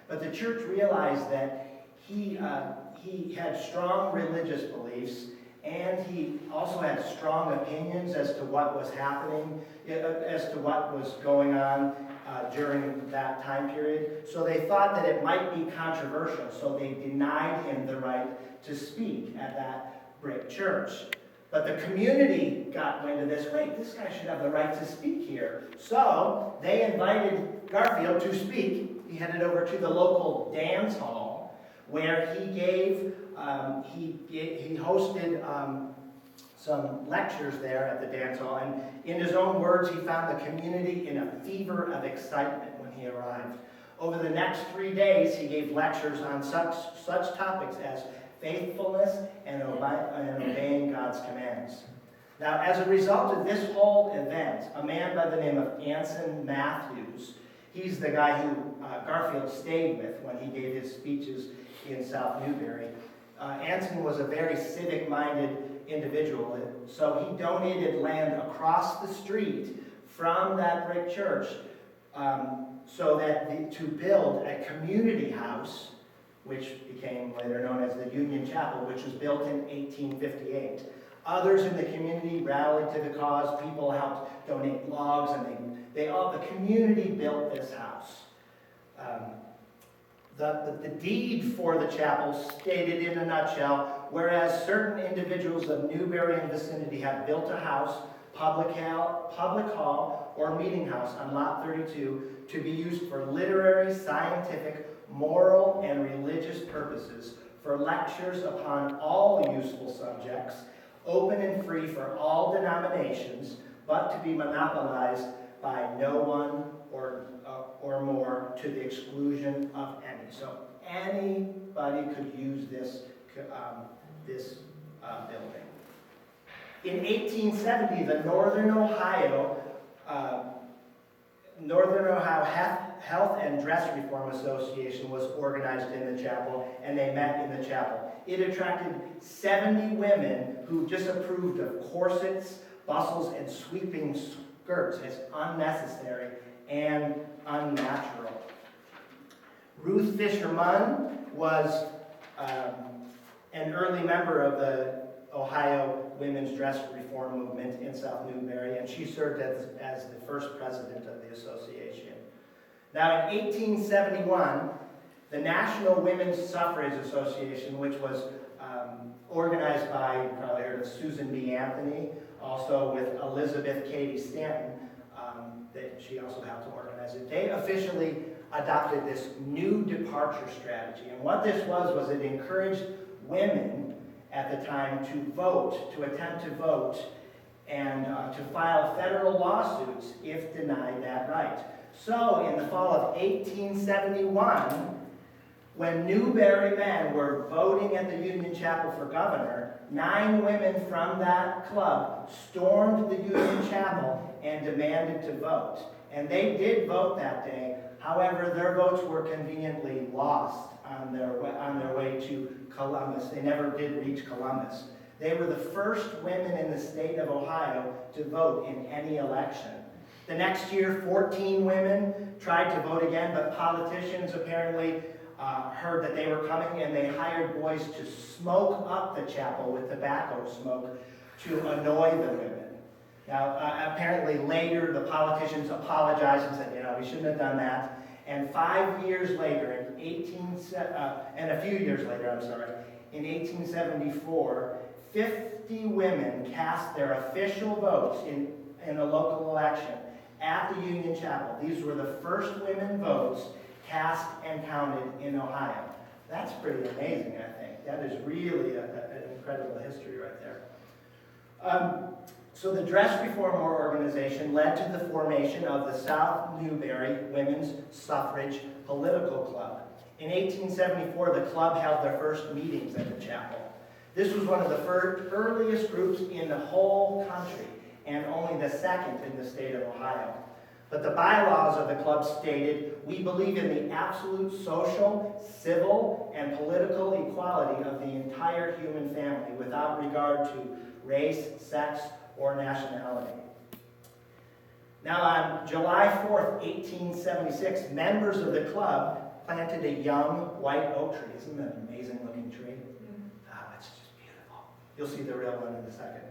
But the church realized that he had strong religious beliefs, and he also had strong opinions as to what was happening, as to what was going on during that time period. So they thought that it might be controversial, so they denied him the right to speak at that brick church. But the community got wind of this. Wait, this guy should have the right to speak here. So they invited Garfield to speak. He headed over to the local dance hall, where he hosted some lectures there at the dance hall. And in his own words, he found the community in a fever of excitement when he arrived. Over the next 3 days, he gave lectures on such topics as faithfulness and obeying God's commands. Now, as a result of this whole event, a man by the name of Anson Matthews, he's the guy who Garfield stayed with when he gave his speeches in South Newbury. Anson was a very civic-minded individual, so he donated land across the street from that brick church to build a community house, which became later known as the Union Chapel, which was built in 1858. Others in the community rallied to the cause. People helped donate logs, and the community built this house. The deed for the chapel stated in a nutshell, whereas certain individuals of Newbury and vicinity have built a house, public hall, or meeting house on Lot 32 to be used for literary, scientific, moral, and religious purposes, for lectures upon all useful subjects, open and free for all denominations, but to be monopolized by no one or more, to the exclusion of any. So anybody could use this building. In 1870, the Northern Ohio Health and Dress Reform Association was organized in the chapel, and they met in the chapel. It attracted 70 women who disapproved of corsets, bustles, and sweeping skirts as unnecessary and unnatural. Ruth Fisher Munn was an early member of the Ohio Women's Dress Reform Movement in South Newbury, and she served as the first president of the association. Now, in 1871, the National Women's Suffrage Association, which was organized by, you probably heard of Susan B. Anthony, also with Elizabeth Cady Stanton, that she also helped to organize it. They officially adopted this new departure strategy. And what this was it encouraged women at the time to vote, to attempt to vote, and to file federal lawsuits if denied that right. So, in the fall of 1871, when Newbury men were voting at the Union Chapel for governor, 9 women from that club stormed the Union Chapel and demanded to vote. And they did vote that day. However, their votes were conveniently lost on their way to Columbus. They never did reach Columbus. They were the first women in the state of Ohio to vote in any election. The next year, 14 women tried to vote again, but politicians apparently heard that they were coming, and they hired boys to smoke up the chapel with tobacco smoke to annoy the women. Now, apparently later, the politicians apologized and said, we shouldn't have done that. And 5 years later, and a few years later, in 1874, 50 women cast their official votes in a local election at the Union Chapel. These were the first women votes cast and counted in Ohio. That's pretty amazing, I think. That is really an incredible history right there. So the Dress Reform Organization led to the formation of the South Newbury Women's Suffrage Political Club. In 1874, the club held their first meetings at the chapel. This was one of the earliest groups in the whole country, and only the second in the state of Ohio. But the bylaws of the club stated, "We believe in the absolute social, civil, and political equality of the entire human family without regard to race, sex, or nationality." Now, on July 4th, 1876, members of the club planted a young white oak tree. Isn't that an amazing looking tree? It's just beautiful. You'll see the real one in a second.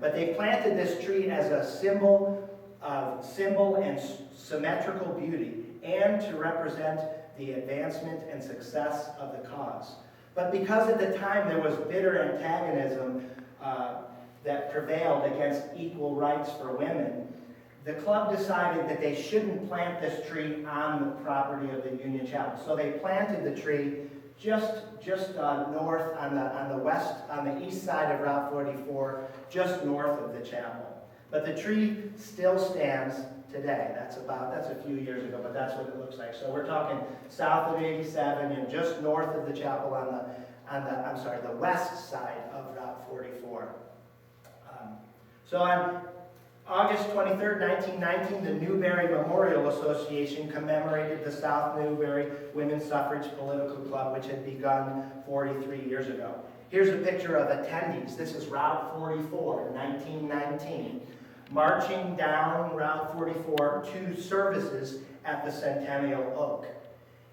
But they planted this tree as a symbol and symmetrical beauty, and to represent the advancement and success of the cause. But because at the time there was bitter antagonism that prevailed against equal rights for women, the club decided that they shouldn't plant this tree on the property of the Union Chapel. So they planted the tree just north on the east side of Route 44, just north of the chapel. But the tree still stands today. That's a few years ago, but that's what it looks like. So we're talking south of 87 and just north of the chapel on the west side of Route 44. So on August 23rd, 1919, the Newberry Memorial Association commemorated the South Newberry Women's Suffrage Political Club, which had begun 43 years ago. Here's a picture of attendees. This is Route 44, 1919, marching down Route 44 to services at the Centennial Oak.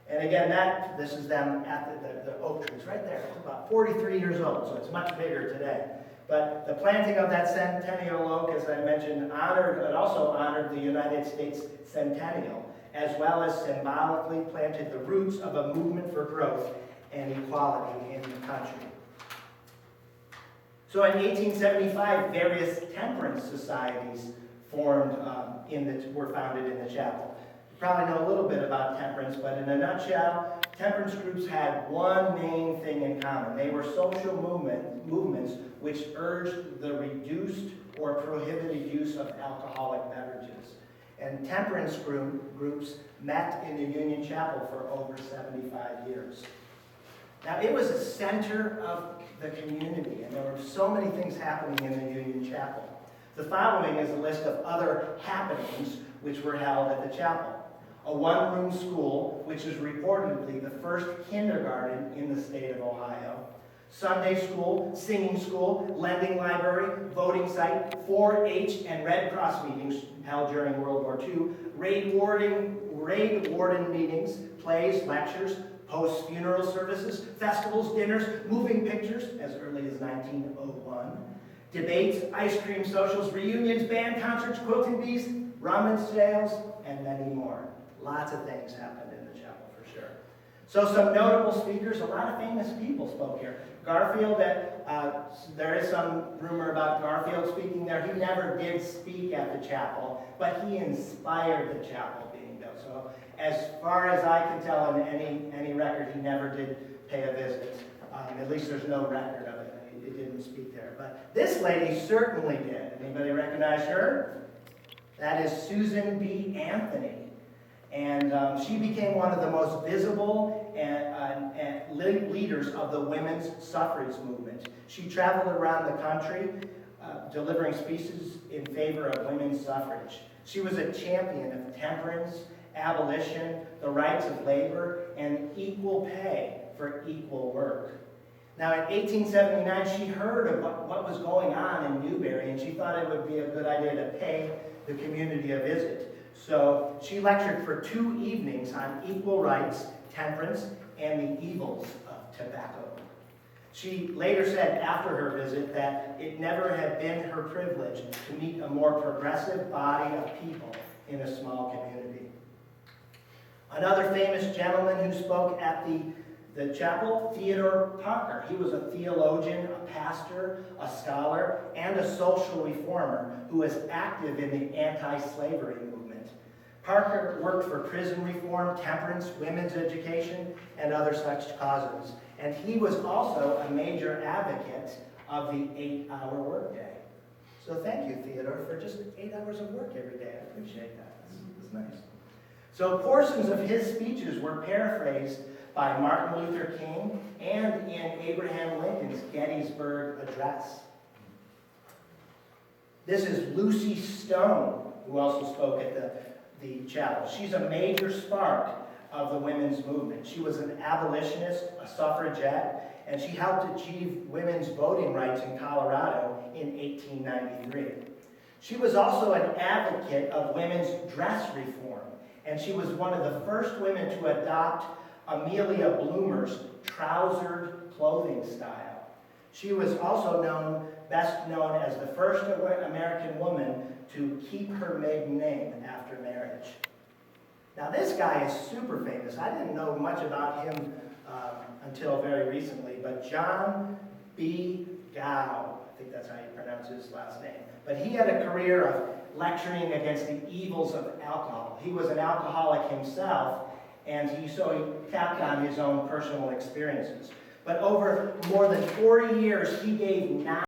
And again, this is them at the oak trees right there. It's about 43 years old, so it's much bigger today. But the planting of that Centennial Oak, as I mentioned, also honored the United States centennial, as well as symbolically planted the roots of a movement for growth and equality in the country. So in 1875, various temperance societies were founded in the chapel. You probably know a little bit about temperance, but in a nutshell, temperance groups had one main thing in common. They were social movements which urged the reduced or prohibited use of alcoholic beverages. And temperance groups met in the Union Chapel for over 75 years. Now, it was a center of the community, and there were so many things happening in the Union Chapel. The following is a list of other happenings which were held at the chapel. A one-room school, which is reportedly the first kindergarten in the state of Ohio. Sunday school, singing school, lending library, voting site, 4-H and Red Cross meetings held during World War II, raid warden meetings, plays, lectures, post-funeral services, festivals, dinners, moving pictures as early as 1901, debates, ice cream socials, reunions, band concerts, quilting bees, ramen sales, and many more. Lots of things happened in the chapel for sure. So some notable speakers, a lot of famous people spoke here. Garfield, there is some rumor about Garfield speaking there. He never did speak at the chapel, but he inspired the chapel being built. So as far as I can tell in any record, he never did pay a visit. At least there's no record of it. He didn't speak there. But this lady certainly did. Anybody recognize her? That is Susan B. Anthony. And she became one of the most visible leaders of the women's suffrage movement. She traveled around the country delivering speeches in favor of women's suffrage. She was a champion of temperance, abolition, the rights of labor, and equal pay for equal work. Now, in 1879, she heard of what was going on in Newberry, and she thought it would be a good idea to pay the community a visit. So she lectured for 2 evenings on equal rights, temperance, and the evils of tobacco. She later said after her visit that it never had been her privilege to meet a more progressive body of people in a small community. Another famous gentleman who spoke at the chapel, Theodore Parker. He was a theologian, a pastor, a scholar, and a social reformer who was active in the anti-slavery movement. Parker worked for prison reform, temperance, women's education, and other such causes. And he was also a major advocate of the 8-hour workday. So thank you, Theodore, for just 8 hours of work every day. I appreciate that. That's nice. So portions of his speeches were paraphrased by Martin Luther King and in Abraham Lincoln's Gettysburg Address. This is Lucy Stone, who also spoke at the chapel. She's a major spark of the women's movement. She was an abolitionist, a suffragette, and she helped achieve women's voting rights in Colorado in 1893. She was also an advocate of women's dress reform and she was one of the first women to adopt Amelia Bloomer's trousered clothing style. She was also best known as the first American woman to keep her maiden name after marriage. Now this guy is super famous. I didn't know much about him until very recently, but John B. Gow, I think that's how you pronounce his last name. But he had a career of lecturing against the evils of alcohol. He was an alcoholic himself, and so he tapped on his own personal experiences. But over more than 40 years, he gave 9